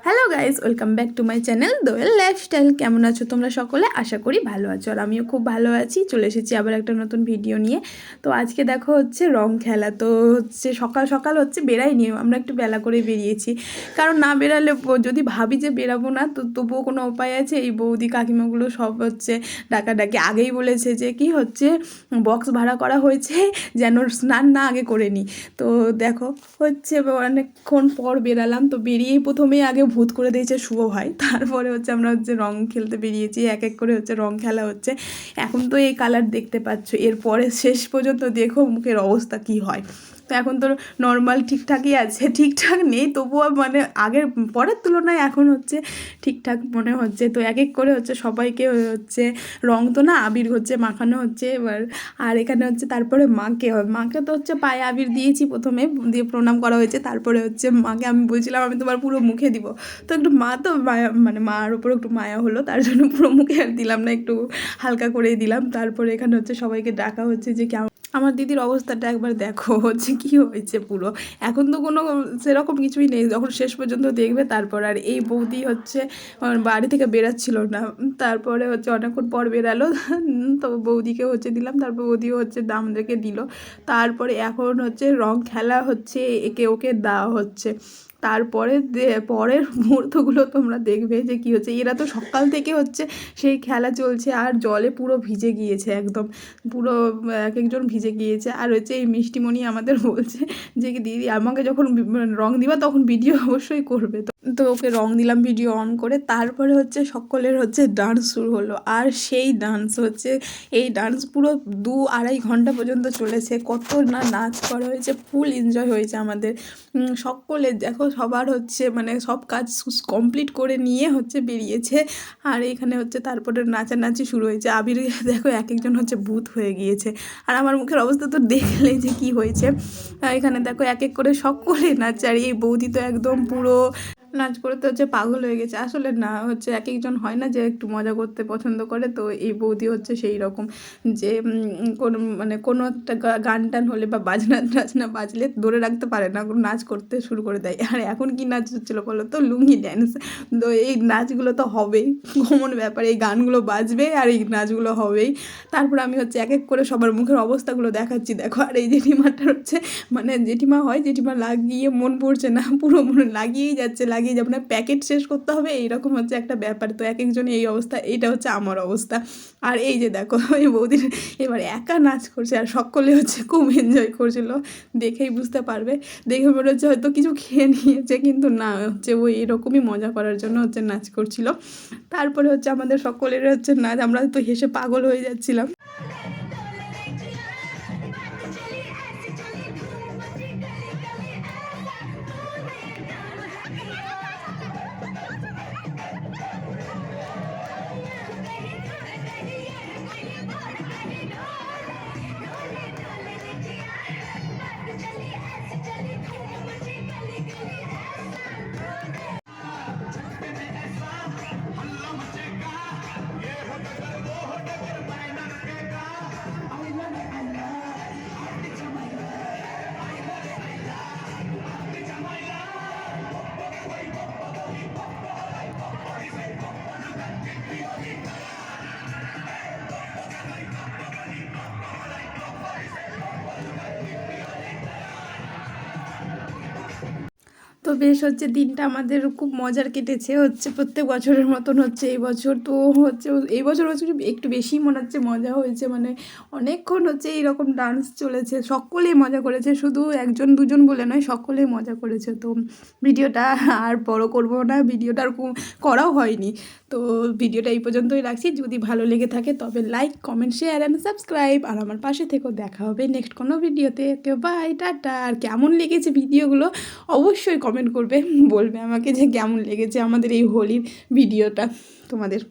Hello guys, welcome back to my channel Doyel lifestyle. কেমন আছো তোমরা সকলে? আশা করি ভালো আছো, আর আমিও খুব ভালো আছি। চলে এসেছি আবার একটা নতুন ভিডিও নিয়ে। তো আজকে দেখো হচ্ছে রং খেলা। তো হচ্ছে সকাল সকাল হচ্ছে বেরাইনি, আমরা একটু বেলা করে বেরিয়েছি, কারণ না বেরালে যদি ভাবি যে বেরাবো না তো তবুও কোনো উপায় আছে। এই বৌদি কাকিমাগুলো সব হচ্ছে ডাকাডাকি আগেই বলেছে যে কি হচ্ছে বক্স ভাড়া করা হয়েছে, যেন স্নান না আগে করে নিই। তো দেখো হচ্ছে অনেকক্ষণ পর বেরালাম। তো বেরিয়েই প্রথমেই আগে ভূত করে দিয়েছে শুভ ভাই, তারপরে হচ্ছে আমরা হচ্ছে রং খেলতে বেরিয়েছি। এক এক করে হচ্ছে রং খেলা হচ্ছে। এখন তো এই কালার দেখতে পাচ্ছ, এরপরে শেষ পর্যন্ত দেখো মুখের অবস্থা কি হয়। তো এখন তো নর্মাল ঠিকঠাকই আছে, ঠিকঠাক নেই তবুও মানে আগের পরের তুলনায় এখন হচ্ছে ঠিকঠাক মনে হচ্ছে। তো এক এক করে হচ্ছে সবাইকে হচ্ছে রং তো না আবির হচ্ছে মাখানো হচ্ছে এবার। আর এখানে হচ্ছে তারপরে মাকে তো হচ্ছে পায়ে আবির দিয়েছি প্রথমে, দিয়ে প্রণাম করা হয়েছে। তারপরে হচ্ছে মাকে আমি বলছিলাম আমি তোমার পুরো মুখে দিব, তো একটু মা তো মায়া মানে মার ওপর একটু মায়া হলো, তার জন্য পুরো মুখে আর দিলাম না, একটু হালকা করেই দিলাম। তারপরে এখানে হচ্ছে সবাইকে ডাকা হচ্ছে যে কেমন আমার দিদির অবস্থাটা একবার দেখো হচ্ছে কি হয়েছে পুরো। এখন তো কোনো সেরকম কিছুই নেই, যখন শেষ পর্যন্ত দেখবে তারপর। আর এই বৌদি হচ্ছে বাড়ি থেকে বেরাচ্ছিল না, তারপরে হচ্ছে অনেকক্ষণ পর বেরালো। তো বৌদিকে হচ্ছে দিলাম, তারপর বৌদিও হচ্ছে আমাদেরকে দিল। তারপরে এখন হচ্ছে রং খেলা হচ্ছে, একে ওকে দেওয়া হচ্ছে। তারপরে পরের মুহূর্তগুলো তোমরা দেখবে যে কী হচ্ছে। এরা তো সকাল থেকে হচ্ছে সেই খেলা চলছে, আর জলে পুরো ভিজে গিয়েছে একদম, পুরো এক একজন ভিজে গিয়েছে। আর হচ্ছে এই মিষ্টিমণি আমাদের বলছে যে কি দিদি আমাকে যখন রং দিবা তখন ভিডিও অবশ্যই করবে। তো ওকে রং দিলাম ভিডিও অন করে। তারপরে হচ্ছে সকলের হচ্ছে ডান্স শুরু হলো, আর সেই ডান্স হচ্ছে এই ডান্স পুরো 2-2.5 ঘন্টা পর্যন্ত চলেছে। কত না নাচ করা হয়েছে, ফুল এনজয় হয়েছে আমাদের সকলে। দেখো সবার হচ্ছে মানে সব কাজ কমপ্লিট করে নিয়ে হচ্ছে বেরিয়েছে। আর এখানে হচ্ছে তারপরে নাচানাচি শুরু হয়েছে। আবির দেখো এক একজন হচ্ছে ভূত হয়ে গিয়েছে, আর আমার মুখের অবস্থা তো দেখলে যে কি হয়েছে। এখানে দেখো এক এক করে সকলে নাচছে, আর এই বৌদি তো একদম পুরো নাচ করতে হচ্ছে পাগল হয়ে গেছে। আসলে না হচ্ছে এক একজন হয় না যে একটু মজা করতে পছন্দ করে, তো এই বৌদি হচ্ছে সেই রকম যে কোনো মানে কোনো একটা গান টান হলে বা বাজনা টাজনা বাজলে ধরে রাখতে পারে না, নাচ করতে শুরু করে দেয়। আর এখন কি নাচ হচ্ছিলো বলো তো? লুঙ্গি ড্যান্স। তো এই নাচগুলো তো হবেই, কমন ব্যাপার, এই গানগুলো বাজবে আর এই নাচগুলো হবেই। তারপর আমি হচ্ছে এক এক করে সবার মুখের অবস্থাগুলো দেখাচ্ছি দেখো। আর এই জেঠিমাটা হচ্ছে মানে জেঠিমা হয়, জেঠিমা লাগিয়ে মন পড়ছে না, পুরো মনে লাগিয়েই যাচ্ছে, লাগিয়ে যাবে না, প্যাকেট শেষ করতে হবে, এইরকম হচ্ছে একটা ব্যাপার। তো এক একজন এই অবস্থা, এইটা হচ্ছে আমার অবস্থা। আর এই যে দেখো এই বৌদির এবার একা নাচ করছে, আর সকলে হচ্ছে খুব এনজয় করছিল, দেখেই বুঝতে পারবে। দেখে মনে হচ্ছে হয়তো কিছু খেয়ে নিয়েছে, কিন্তু না হচ্ছে ও এরকমই মজা করার জন্য হচ্ছে নাচ করছিল। তারপরে হচ্ছে আমাদের সকলের হচ্ছে নাচ, আমরা তো হেসে পাগল হয়ে যাচ্ছিলাম। তো বেশ হচ্ছে দিনটা আমাদের খুব মজার কেটেছে হচ্ছে, প্রত্যেক বছরের মতন হচ্ছে এই বছর। তো হচ্ছে এই বছর হচ্ছে একটু বেশি মনে হচ্ছে মজা হয়েছে, মানে অনেকক্ষণ হচ্ছে এইরকম ডান্স চলেছে, সকলেই মজা করেছে, শুধু একজন দুজন বলে নয়, সকলেই মজা করেছে। তো ভিডিওটা আর বড় করব না, ভিডিওটা আর করাও হয়নি। তো ভিডিওটা এই পর্যন্তই রাখছি। যদি ভালো লেগে থাকে তবে like, comment, share and subscribe, আর আমার পাশে থেকেও। দেখা হবে নেক্সট কোনো ভিডিওতে। Okay bye, tata. আর কেমন লেগেছে ভিডিওগুলো অবশ্যই কমেন্ট করবে, বলবে আমাকে যে কেমন লেগেছে আমাদের এই হোলির ভিডিওটা তোমাদের।